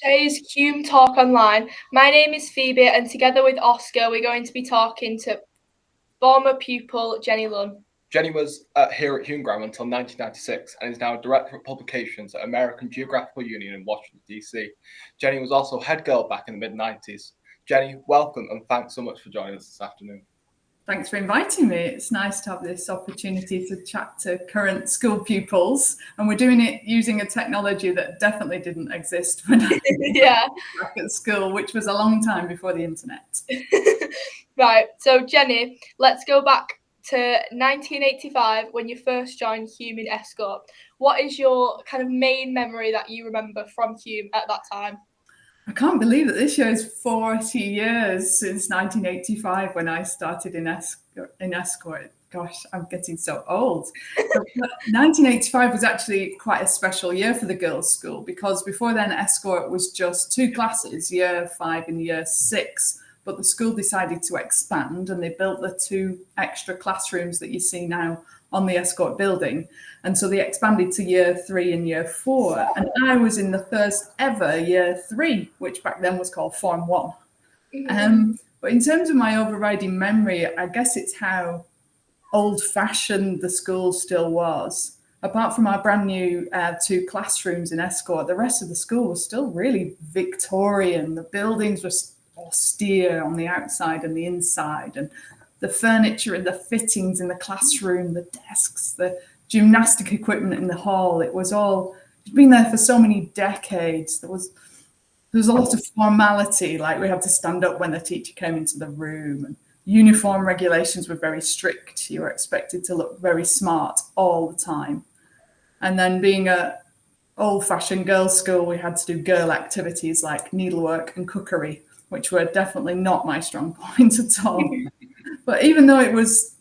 today's HulmeTalk online. My name is Phoebe, and together with Oscar, we're going to be talking to former pupil Jenny Lunn. Jenny was here at Hulme Grammar until 1996 and is now Director of Publications at American Geophysical Union in Washington, D.C. Jenny was also head girl back in the mid-90s. Jenny, welcome and thanks so much for joining us this afternoon. Thanks for inviting me. It's nice to have this opportunity to chat to current school pupils, and we're doing it using a technology that definitely didn't exist when I was back at school, which was a long time before the internet. Right, so Jenny, let's go back to 1985 when you first joined Hulme in Escort. What is your kind of main memory that you remember from Hulme at that time? I can't believe that this year is 40 years since 1985 when I started in Escort. Gosh, I'm getting so old. 1985 was actually quite a special year for the girls' school because before then Escort was just two classes, year 5 and year 6. But the school decided to expand and they built the 2 extra classrooms that you see now on the Escort building. And so they expanded to year 3 and year 4. And I was in the first ever year 3, which back then was called Form 1. But in terms of my overriding memory, I guess it's how old-fashioned the school still was. Apart from our brand new 2 classrooms in Escort, the rest of the school was still really Victorian. The buildings were austere on the outside and the inside, and the furniture and the fittings in the classroom, the desks, the gymnastic equipment in the hall, it was been there for so many decades. There was a lot of formality, like we had to stand up when the teacher came into the room, and uniform regulations were very strict. You were expected to look very smart all the time. And then being a old-fashioned girls' school, we had to do girl activities like needlework and cookery, which were definitely not my strong point at all. But even though it was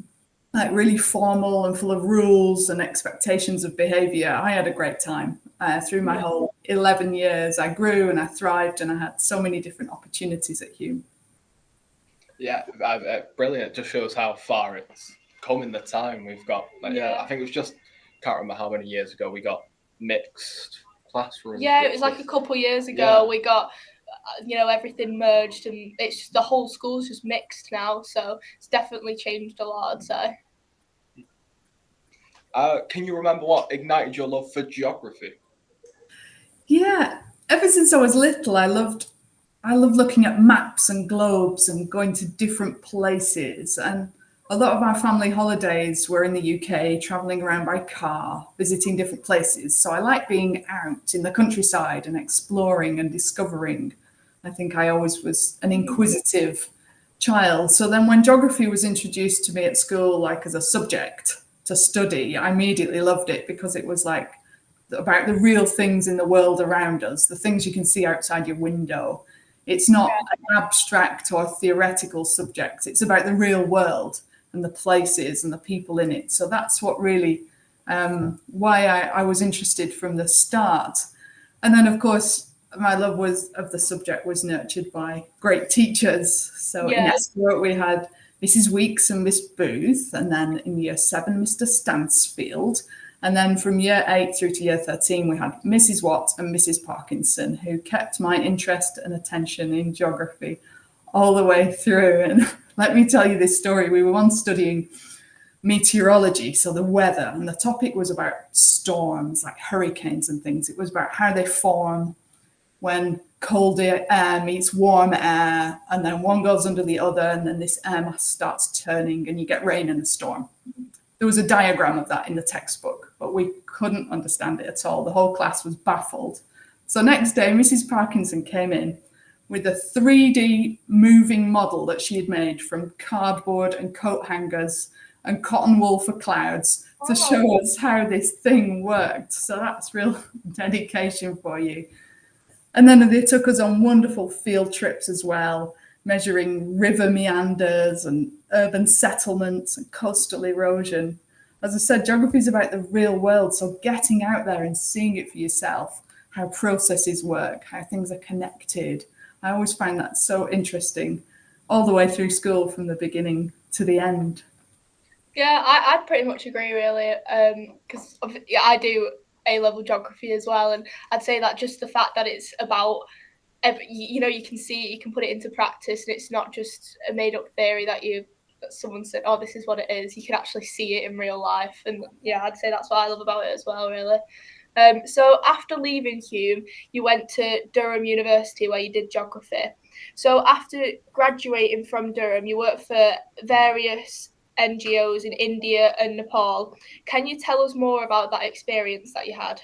like really formal and full of rules and expectations of behavior, I had a great time. Through my whole 11 years, I grew and I thrived and I had so many different opportunities at Hulme. Yeah, brilliant. It just shows how far it's come in the time we've got. I think it was just, can't remember how many years ago we got mixed classrooms. Yeah, it was like a couple years ago. We got everything merged, and it's just the whole school's just mixed now, so it's definitely changed a lot, I'd say. Can you remember what ignited your love for geography? Yeah, ever since I was little, I loved looking at maps and globes and going to different places. And a lot of our family holidays were in the UK, traveling around by car, visiting different places. So I like being out in the countryside and exploring and discovering. I think I always was an inquisitive child. So then when geography was introduced to me at school, like as a subject to study, I immediately loved it because it was like about the real things in the world around us, the things you can see outside your window. It's not an abstract or theoretical subject. It's about the real world and the places and the people in it. So that's what really why I was interested from the start. And then, of course, my love of the subject was nurtured by great teachers. So in Escort, we had Mrs. Weeks and Miss Booth, and then in year 7, Mr. Stansfield. And then from year 8 through to year 13, we had Mrs. Watt and Mrs. Parkinson, who kept my interest and attention in geography all the way through. And let me tell you this story. We were once studying meteorology, so the weather, and the topic was about storms, like hurricanes and things. It was about how they form when cold air meets warm air, and then one goes under the other, and then this air mass starts turning, and you get rain and a storm. There was a diagram of that in the textbook, but we couldn't understand it at all. The whole class was baffled. So next day, Mrs. Parkinson came in with a 3D moving model that she had made from cardboard and coat hangers and cotton wool for clouds to show us how this thing worked. So that's real dedication for you. And then they took us on wonderful field trips as well, measuring river meanders and urban settlements and coastal erosion. As I said, geography is about the real world, so getting out there and seeing it for yourself, how processes work, how things are connected. I always find that so interesting, all the way through school from the beginning to the end. Yeah, I'd pretty much agree, really, because I do A-level geography as well, and I'd say that just the fact that it's about you can see it, you can put it into practice, and it's not just a made up theory that someone said, oh, this is what it is. You can actually see it in real life. And yeah, I'd say that's what I love about it as well, really. So after leaving Hume, you went to Durham University where you did geography. So after graduating from Durham, you worked for various NGOs in India and Nepal. Can you tell us more about that experience that you had?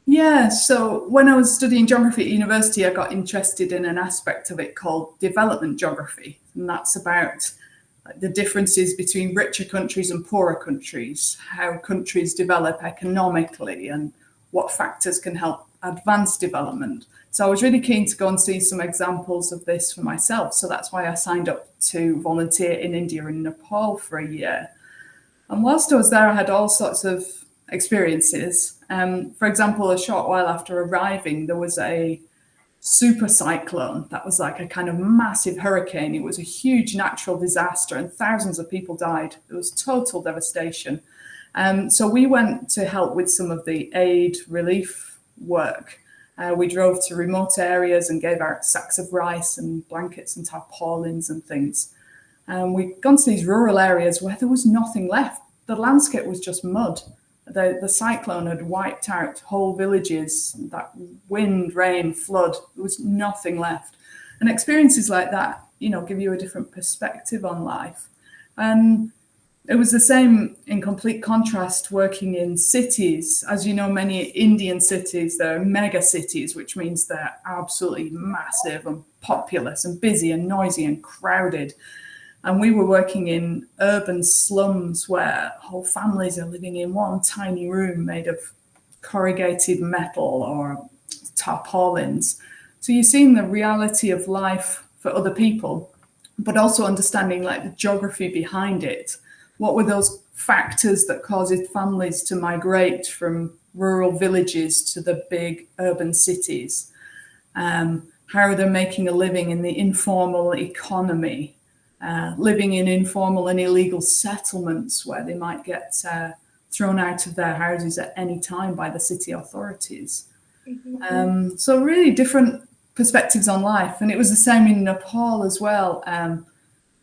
Yeah, so when I was studying geography at university, I got interested in an aspect of it called development geography. And that's about the differences between richer countries and poorer countries, how countries develop economically, and what factors can help advance development. So I was really keen to go and see some examples of this for myself. So that's why I signed up to volunteer in India and Nepal for a year. And whilst I was there, I had all sorts of experiences. For example, a short while after arriving, there was a super cyclone that was like a kind of massive hurricane. It was a huge natural disaster and thousands of people died. It was total devastation. So we went to help with some of the aid relief work. We drove to remote areas and gave out sacks of rice and blankets and tarpaulins and things. We'd gone to these rural areas where there was nothing left. The landscape was just mud. The cyclone had wiped out whole villages. That wind, rain, flood, there was nothing left. And experiences like that, give you a different perspective on life. And it was the same in complete contrast working in cities. As you know, many Indian cities, they're mega cities, which means they're absolutely massive and populous and busy and noisy and crowded. And we were working in urban slums where whole families are living in one tiny room made of corrugated metal or tarpaulins. So you're seeing the reality of life for other people, but also understanding like the geography behind it. What were those factors that caused families to migrate from rural villages to the big urban cities? How they're making a living in the informal economy. Living in informal and illegal settlements where they might get thrown out of their houses at any time by the city authorities. Mm-hmm. So really different perspectives on life. And it was the same in Nepal as well.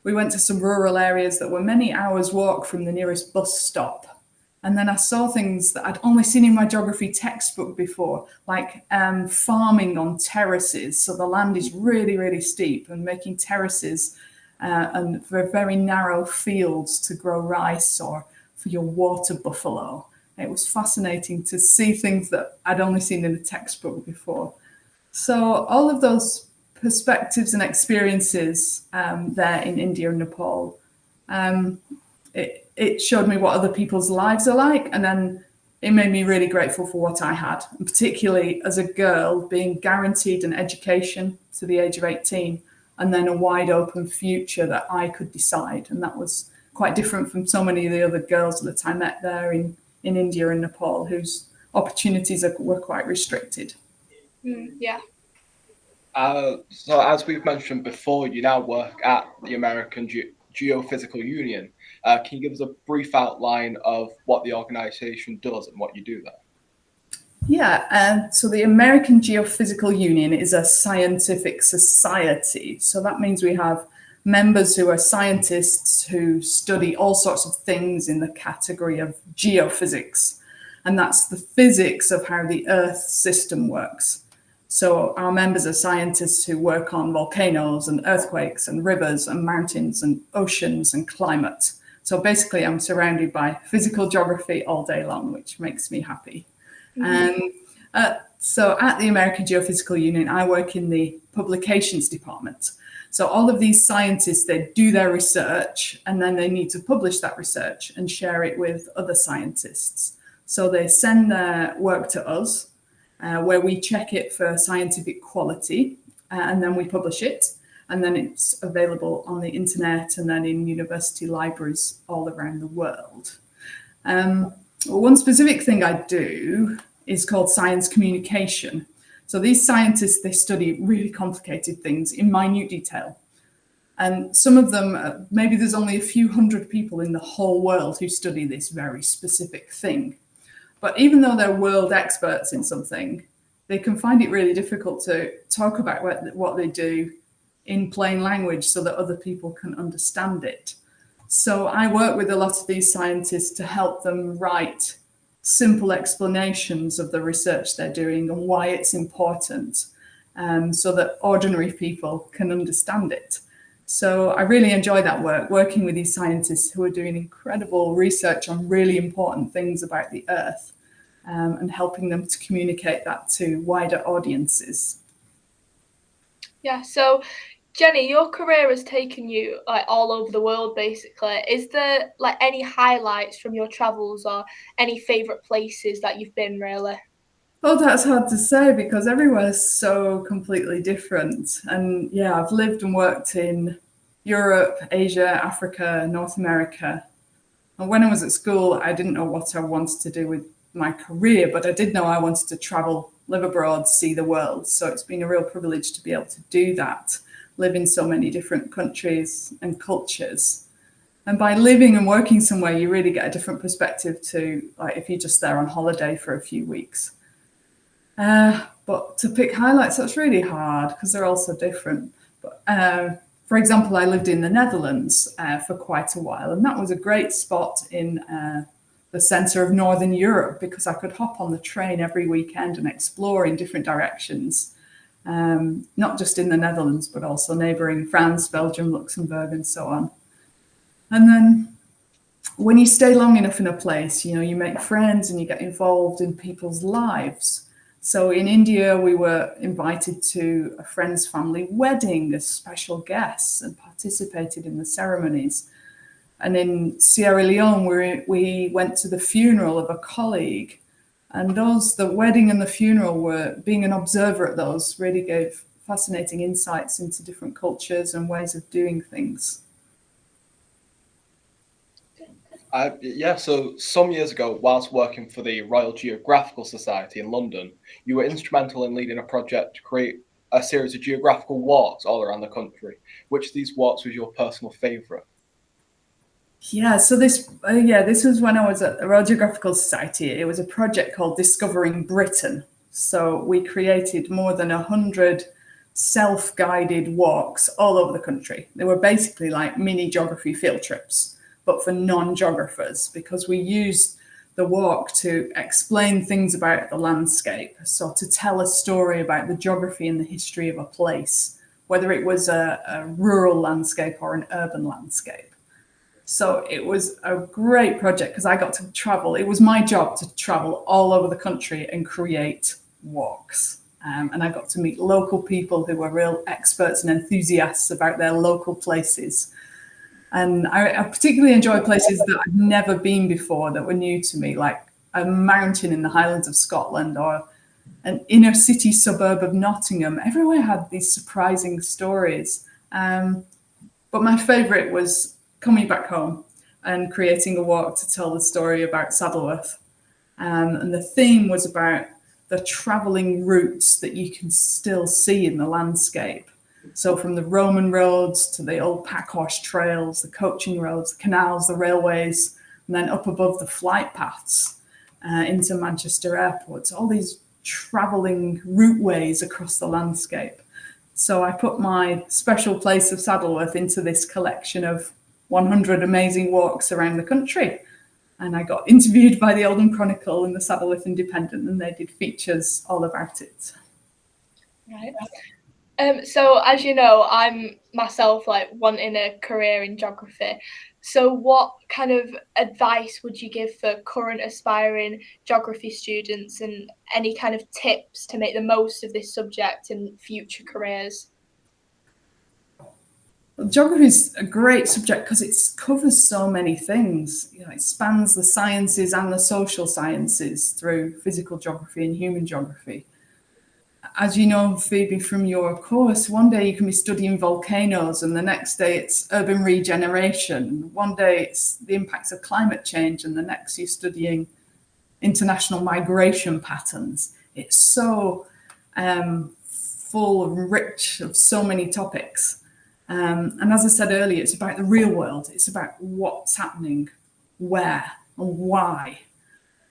We went to some rural areas that were many hours walk from the nearest bus stop. And then I saw things that I'd only seen in my geography textbook before, like farming on terraces. So the land is really, really steep, and making terraces and for very narrow fields to grow rice or for your water buffalo. It was fascinating to see things that I'd only seen in the textbook before. So all of those perspectives and experiences there in India and Nepal, it showed me what other people's lives are like, and then it made me really grateful for what I had, and particularly as a girl being guaranteed an education to the age of 18, and then a wide open future that I could decide. And that was quite different from so many of the other girls that I met there in India and Nepal, whose opportunities were quite restricted. Yeah. So as we've mentioned before, you now work at the American Geophysical Union. Can you give us a brief outline of what the organization does and what you do there? Yeah, so the American Geophysical Union is a scientific society. So that means we have members who are scientists who study all sorts of things in the category of geophysics. And that's the physics of how the Earth system works. So our members are scientists who work on volcanoes and earthquakes and rivers and mountains and oceans and climate. So basically, I'm surrounded by physical geography all day long, which makes me happy. So at the American Geophysical Union, I work in the publications department. So all of these scientists, they do their research, and then they need to publish that research and share it with other scientists. So they send their work to us, where we check it for scientific quality, and then we publish it. And then it's available on the internet and then in university libraries all around the world. One specific thing I do is called science communication. So these scientists, they study really complicated things in minute detail. And some of them, maybe there's only a few hundred people in the whole world who study this very specific thing. But even though they're world experts in something, they can find it really difficult to talk about what they do in plain language so that other people can understand it. So I work with a lot of these scientists to help them write simple explanations of the research they're doing and why it's important, so that ordinary people can understand it. So I really enjoy that work, working with these scientists who are doing incredible research on really important things about the Earth, and helping them to communicate that to wider audiences. Yeah, so Jenny, your career has taken you like all over the world basically. Is there like any highlights from your travels or any favourite places that you've been really? Oh, that's hard to say because everywhere's so completely different. And yeah, I've lived and worked in Europe, Asia, Africa, North America. And when I was at school, I didn't know what I wanted to do with my career, but I did know I wanted to travel, live abroad, see the world. So it's been a real privilege to be able to do that, live in so many different countries and cultures. And by living and working somewhere, you really get a different perspective to like if you're just there on holiday for a few weeks. But to pick highlights, that's really hard because they're all so different. But for example, I lived in the Netherlands for quite a while, and that was a great spot in the centre of Northern Europe because I could hop on the train every weekend and explore in different directions, not just in the Netherlands, but also neighbouring France, Belgium, Luxembourg, and so on. And then when you stay long enough in a place, you know, you make friends and you get involved in people's lives. So in India, we were invited to a friend's family wedding as special guests and participated in the ceremonies. And in Sierra Leone, we went to the funeral of a colleague. And the wedding and the funeral being an observer at those really gave fascinating insights into different cultures and ways of doing things. So some years ago, whilst working for the Royal Geographical Society in London, you were instrumental in leading a project to create a series of geographical walks all around the country. Which of these walks was your personal favourite? Yeah, so this was when I was at the Royal Geographical Society. It was a project called Discovering Britain. So we created more than 100 self-guided walks all over the country. They were basically like mini geography field trips, but for non-geographers, because we used the walk to explain things about the landscape. So to tell a story about the geography and the history of a place, whether it was a rural landscape or an urban landscape. So it was a great project because I got to travel. It was my job to travel all over the country and create walks. And I got to meet local people who were real experts and enthusiasts about their local places. And I particularly enjoy places that I've never been before that were new to me, like a mountain in the Highlands of Scotland or an inner city suburb of Nottingham. Everywhere had these surprising stories. But my favourite was coming back home and creating a walk to tell the story about Saddleworth. And the theme was about the travelling routes that you can still see in the landscape. So from the Roman roads to the old packhorse trails, the coaching roads, the canals, the railways, and then up above the flight paths into Manchester Airport, all these travelling routeways across the landscape. So I put my special place of Saddleworth into this collection of 100 amazing walks around the country. And I got interviewed by the Oldham Chronicle and the Saddleworth Independent, and they did features all about it. Right. So as you know, I'm myself like wanting a career in geography. So what kind of advice would you give for current aspiring geography students and any kind of tips to make the most of this subject in future careers? Well, geography is a great subject because it covers so many things. You know, it spans the sciences and the social sciences through physical geography and human geography. As you know, Phoebe, from your course, one day you can be studying volcanoes and the next day it's urban regeneration. One day it's the impacts of climate change and the next you're studying international migration patterns. It's so full and rich of so many topics. And as I said earlier, it's about the real world. It's about what's happening, where and why.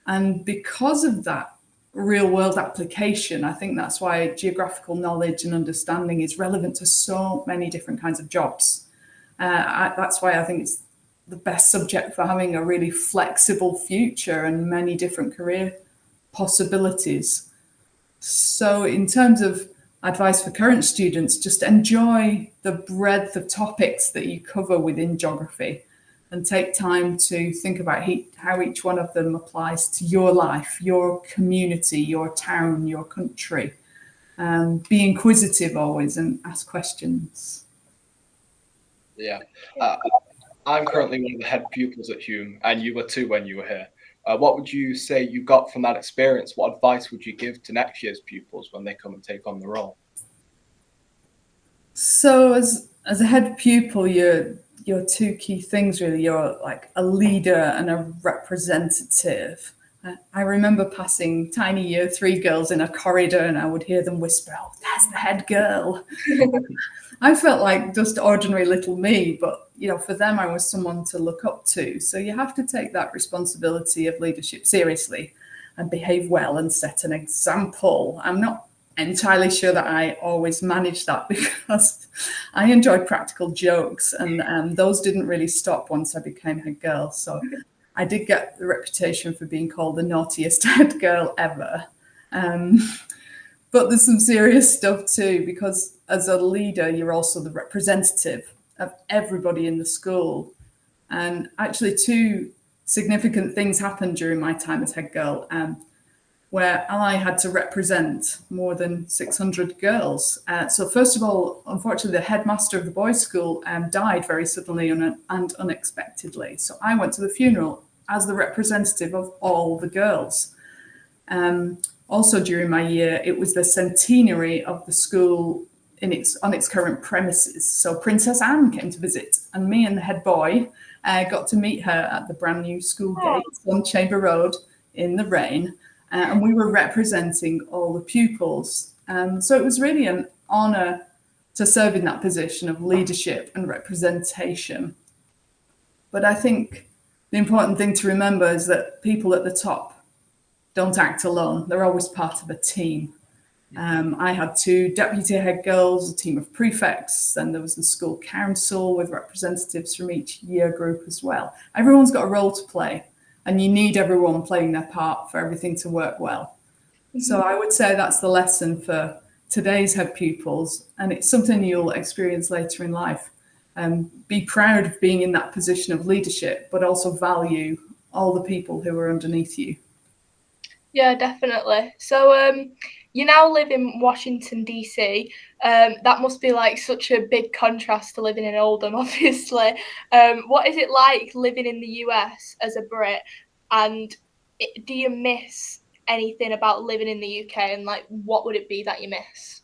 And because of that, real world application. I think that's why geographical knowledge and understanding is relevant to so many different kinds of jobs. That's why I think it's the best subject for having a really flexible future and many different career possibilities. So in terms of advice for current students, just enjoy the breadth of topics that you cover within geography and take time to think about how each one of them applies to your life, your community, your town, your country. Be inquisitive always and ask questions. Yeah. I'm currently one of the head pupils at Hulme, and you were too when you were here. What would you say you got from that experience? What advice would you give to next year's pupils when they come and take on the role? So as a head pupil, you're two key things really. You're like a leader and a representative. I remember passing tiny year 3 girls in a corridor and I would hear them whisper, "Oh, that's the head girl." I felt like just ordinary little me, but for them, I was someone to look up to. So you have to take that responsibility of leadership seriously and behave well and set an example. I'm not entirely sure that I always managed that because I enjoy practical jokes, and those didn't really stop once I became head girl. So I did get the reputation for being called the naughtiest head girl ever. But there's some serious stuff too, because as a leader, you're also the representative of everybody in the school. And actually 2 significant things happened during my time as head girl, where I had to represent more than 600 girls. So first of all, unfortunately, the headmaster of the boys' school died very suddenly and unexpectedly. So I went to the funeral as the representative of all the girls. Also during my year, it was the centenary of the school on its current premises. So Princess Anne came to visit, and me and the head boy got to meet her at the brand new school gates on Chamber Road in the rain. And we were representing all the pupils. So it was really an honour to serve in that position of leadership and representation. But I think the important thing to remember is that people at the top don't act alone. They're always part of a team. I had 2 deputy head girls, a team of prefects, then there was the school council with representatives from each year group as well. Everyone's got a role to play, and you need everyone playing their part for everything to work well. Mm-hmm. So I would say that's the lesson for today's head pupils, and it's something you'll experience later in life. Be proud of being in that position of leadership, but also value all the people who are underneath you. Yeah, definitely. So you now live in Washington, D.C. That must be like such a big contrast to living in Oldham, obviously. What is it like living in the US as a Brit? And do you miss anything about living in the UK? And like, what would it be that you miss?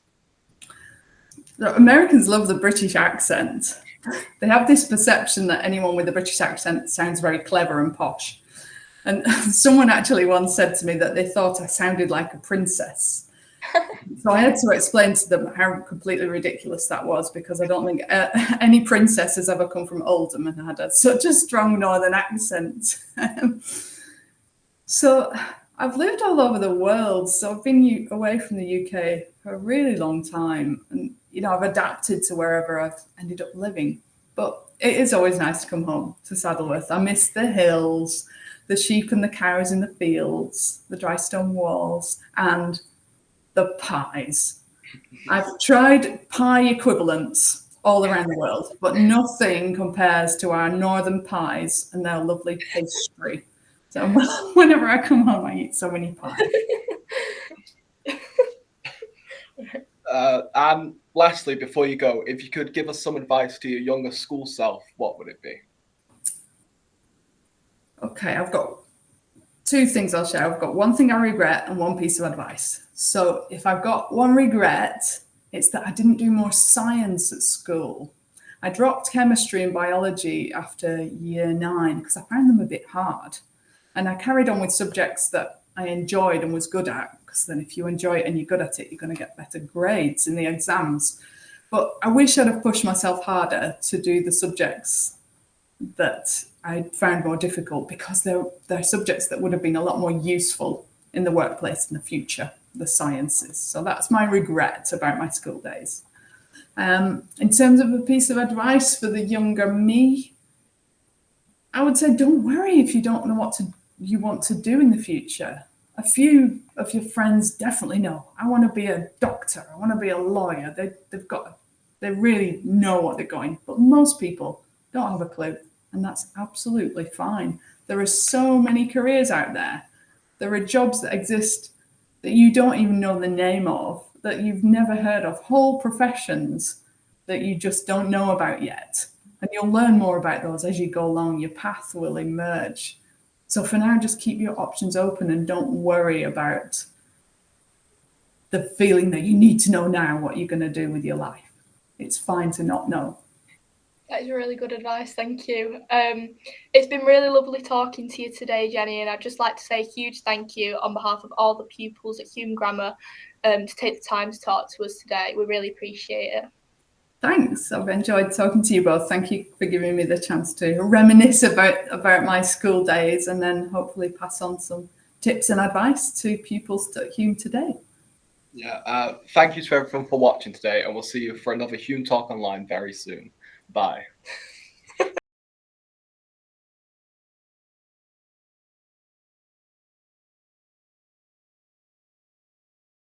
Americans love the British accent. They have this perception that anyone with a British accent sounds very clever and posh. And someone actually once said to me that they thought I sounded like a princess. So I had to explain to them how completely ridiculous that was, because I don't think any princess has ever come from Oldham and had such a strong northern accent. So I've lived all over the world. So I've been away from the UK for a really long time. And, I've adapted to wherever I've ended up living. But it is always nice to come home to Saddleworth. I miss the hills, the sheep and the cows in the fields, the dry stone walls, and the pies. I've tried pie equivalents all around the world, but nothing compares to our northern pies and their lovely pastry. So whenever I come home, I eat so many pies. And lastly, before you go, if you could give us some advice to your younger school self, what would it be? Okay, I've got 2 things I'll share. I've got one thing I regret and one piece of advice. So if I've got one regret, it's that I didn't do more science at school. I dropped chemistry and biology after year 9 because I found them a bit hard. And I carried on with subjects that I enjoyed and was good at, because then if you enjoy it and you're good at it, you're going to get better grades in the exams. But I wish I'd have pushed myself harder to do the subjects that I found more difficult, because they're subjects that would have been a lot more useful in the workplace in the future, the sciences. So that's my regret about my school days. In terms of a piece of advice for the younger me, I would say don't worry if you don't know what you want to do in the future. A few of your friends definitely know, I want to be a doctor, I want to be a lawyer. They really know what they're going, but most people don't have a clue, and that's absolutely fine. There are so many careers out there. There are jobs that exist that you don't even know the name of, that you've never heard of, whole professions that you just don't know about yet. And you'll learn more about those as you go along. Your path will emerge. So for now, just keep your options open and don't worry about the feeling that you need to know now what you're going to do with your life. It's fine to not know. That is really good advice, thank you. It's been really lovely talking to you today, Jenny, and I'd just like to say a huge thank you on behalf of all the pupils at Hulme Grammar to take the time to talk to us today. We really appreciate it. Thanks. I've enjoyed talking to you both. Thank you for giving me the chance to reminisce about my school days and then hopefully pass on some tips and advice to pupils at Hulme today. Yeah, thank you to everyone for watching today, and we'll see you for another HulmeTalk Online very soon. Bye.